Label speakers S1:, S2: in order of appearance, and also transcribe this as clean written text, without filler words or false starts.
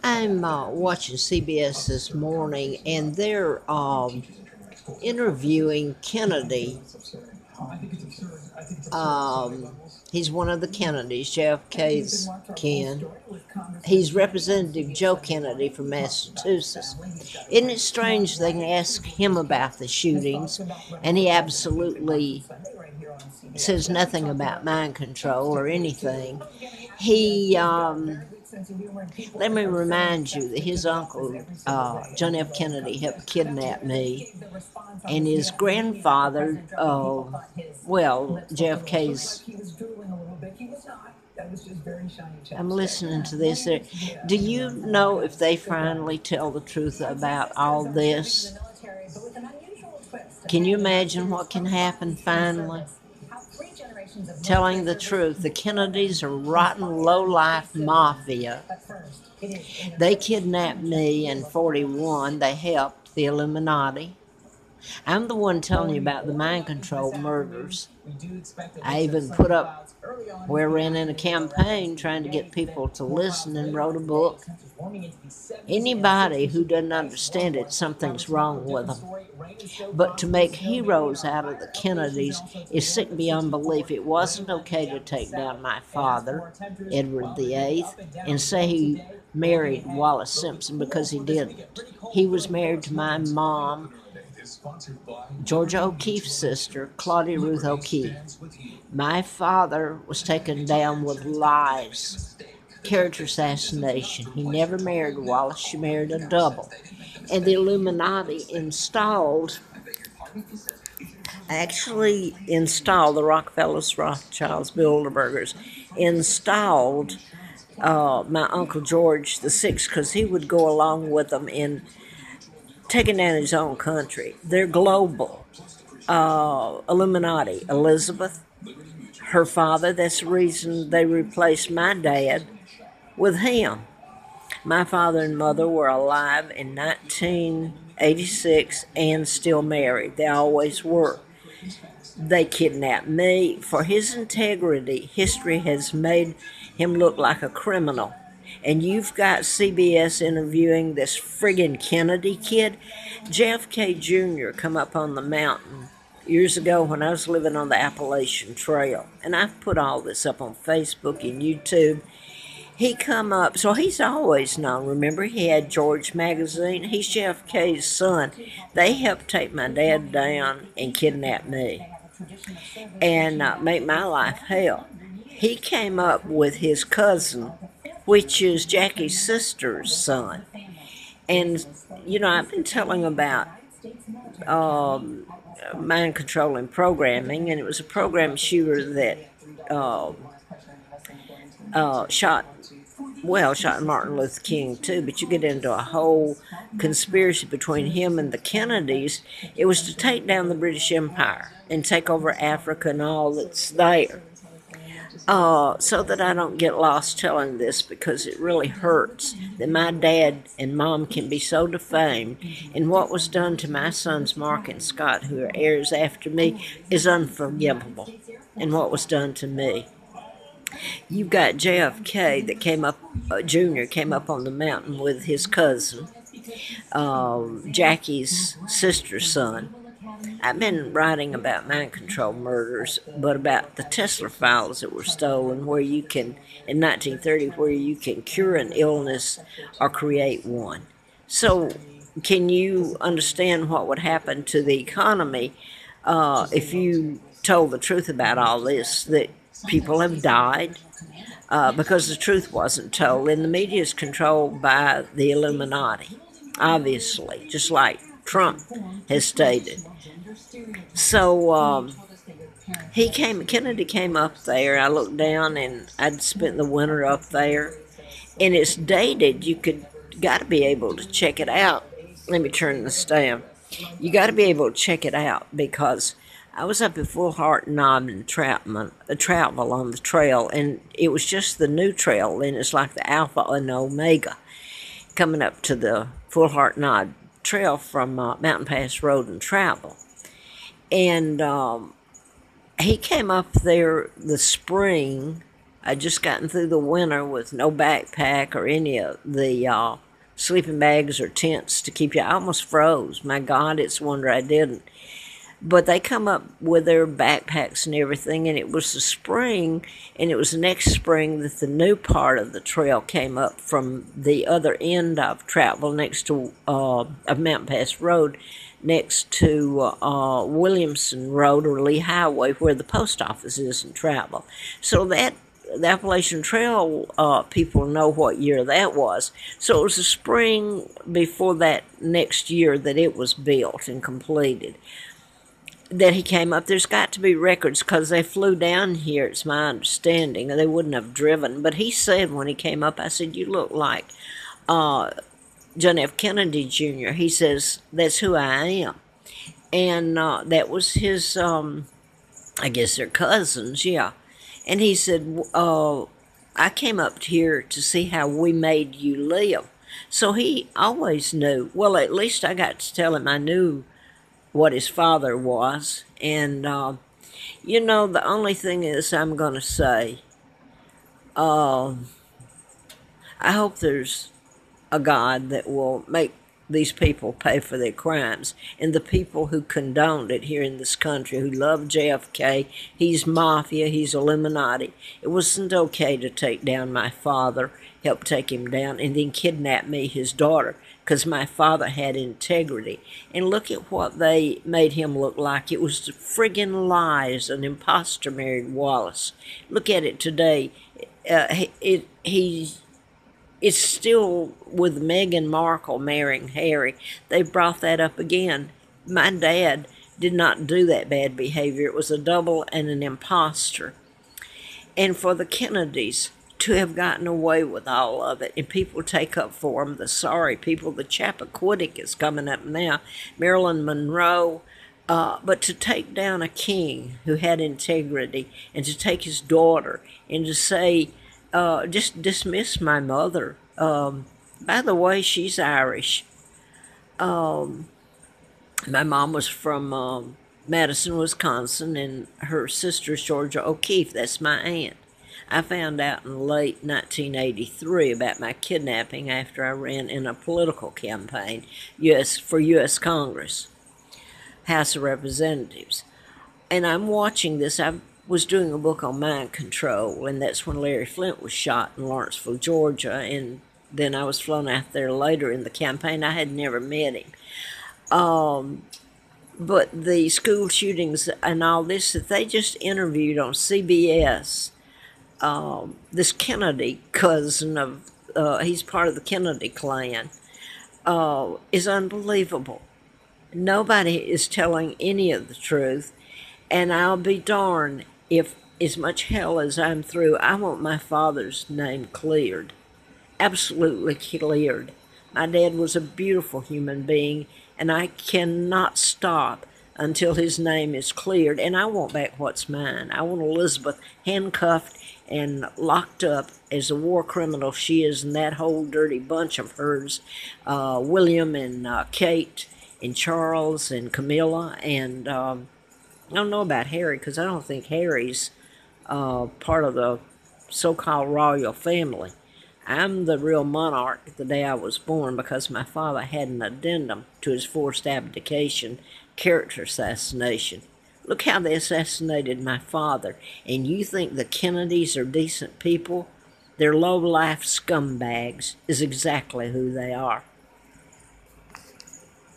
S1: I'm watching CBS this morning, and they're interviewing Kennedy. Um, he's one of the Kennedys, JFK's kin. He's Representative Joe Kennedy from Massachusetts. Isn't it strange they can ask him about the shootings, and he absolutely says nothing about mind control or anything? He Let me remind you that his uncle, John F. Kennedy, helped kidnap me, and his grandfather, JFK's. I'm listening to this. Do you know if they finally tell the truth about all this? Can you imagine what can happen finally? Telling the truth, the Kennedys are rotten, low-life mafia. They kidnapped me in 41. They helped the Illuminati. I'm the one telling you about the mind control murders. I even put up where I ran in a campaign trying to get people to listen and wrote a book. Anybody who doesn't understand it, something's wrong with them. But to make heroes out of the Kennedys is sick beyond belief. It wasn't okay to take down my father, Edward VIII, and say he married Wallace Simpson, because he didn't. He was married to my mom, Georgia O'Keeffe's sister, Claudia Ruth O'Keeffe. My father was taken down with lies, character assassination. He never married Wallace. She married a double. And the Illuminati actually installed the Rockefellers, Rothschilds, Bilderbergers, installed my Uncle George VI, because he would go along with them in taking down his own country. They're global. Illuminati. Elizabeth, her father, that's the reason they replaced my dad with him. My father and mother were alive in 1986 and still married. They always were. They kidnapped me. For his integrity, history has made him look like a criminal. And you've got CBS interviewing this friggin' Kennedy kid. JFK Jr. come up on the mountain years ago when I was living on the Appalachian Trail. And I've put all this up on Facebook and YouTube. He come up, so he's always known. Remember, he had George magazine. He's JFK's son. They helped take my dad down and kidnap me and make my life hell. He came up with his cousin, which is Jackie's sister's son. And, I've been telling about mind controlling programming, and it was a program shooter that shot Martin Luther King too, but you get into a whole conspiracy between him and the Kennedys. It was to take down the British Empire and take over Africa and all that's there. So that I don't get lost telling this, because it really hurts that my dad and mom can be so defamed, and what was done to my sons Mark and Scott, who are heirs after me, is unforgivable, and what was done to me. You've got JFK that Jr. came up on the mountain with his cousin, Jackie's sister's son. I've been writing about mind control murders, but about the Tesla files that were stolen, in 1930, where you can cure an illness or create one. So, can you understand what would happen to the economy if you told the truth about all this, that people have died because the truth wasn't told, and the media is controlled by the Illuminati, obviously, just like Trump has stated. So Kennedy came up there. I looked down, and I'd spent the winter up there, and it's dated. Got to be able to check it out. Let me turn this down. You got to be able to check it out, because I was up at Full Heart Knob and Troutville on the trail, and it was just the new trail, and it's like the Alpha and Omega coming up to the Full Heart Knob trail from Mountain Pass Road and Troutville. And he came up there the spring I'd just gotten through the winter with no backpack or any of the sleeping bags or tents to keep you. I almost froze. My God, it's a wonder I didn't. But they come up with their backpacks and everything, and it was the spring, and it was the next spring that the new part of the trail came up from the other end of travel next to of Mountain Pass Road, next to Williamson Road or Lee Highway, where the post office is in travel. So that the Appalachian Trail people know what year that was. So it was the spring before that next year that it was built and completed, that he came up. There's got to be records because they flew down here, it's my understanding, or they wouldn't have driven. But he said when he came up, I said, "You look like John F. Kennedy Jr." He says, "That's who I am." And that was his, I guess they're cousins, yeah. And he said, "I came up here to see how we made you live." So he always knew. Well, at least I got to tell him I knew what his father was. And, the only thing is I'm going to say, I hope there's a God that will make these people pay for their crimes. And the people who condoned it here in this country, who love JFK, he's mafia, he's Illuminati. It wasn't okay to take down my father, help take him down, and then kidnap me, his daughter, because my father had integrity. And look at what they made him look like. It was friggin' lies. An imposter married Wallace. Look at it today. It's still with Meghan Markle marrying Harry. They brought that up again. My dad did not do that bad behavior. It was a double and an imposter. And for the Kennedys to have gotten away with all of it, and people take up for them, the sorry people, the Chappaquiddick is coming up now, Marilyn Monroe, but to take down a king who had integrity, and to take his daughter, and to say, just dismiss my mother. By the way, she's Irish. My mom was from Madison, Wisconsin, and her sister's Georgia O'Keeffe. That's my aunt. I found out in late 1983 about my kidnapping after I ran in a political campaign for U.S. Congress, House of Representatives. And I'm watching this. I was doing a book on mind control, and that's when Larry Flynt was shot in Lawrenceville, Georgia, and then I was flown out there later in the campaign. I had never met him. But the school shootings and all this that they just interviewed on CBS, this Kennedy cousin of, he's part of the Kennedy clan, is unbelievable. Nobody is telling any of the truth, and I'll be darned if, as much hell as I'm through, I want my father's name cleared. Absolutely cleared. My dad was a beautiful human being, and I cannot stop until his name is cleared, and I want back what's mine. I want Elizabeth handcuffed and locked up as a war criminal she is, and that whole dirty bunch of hers, William and Kate and Charles and Camilla, and I don't know about Harry, because I don't think Harry's part of the so-called royal family. I'm the real monarch the day I was born, because my father had an addendum to his forced abdication, character assassination. Look how they assassinated my father, and you think the Kennedys are decent people? They're low-life scumbags, is exactly who they are.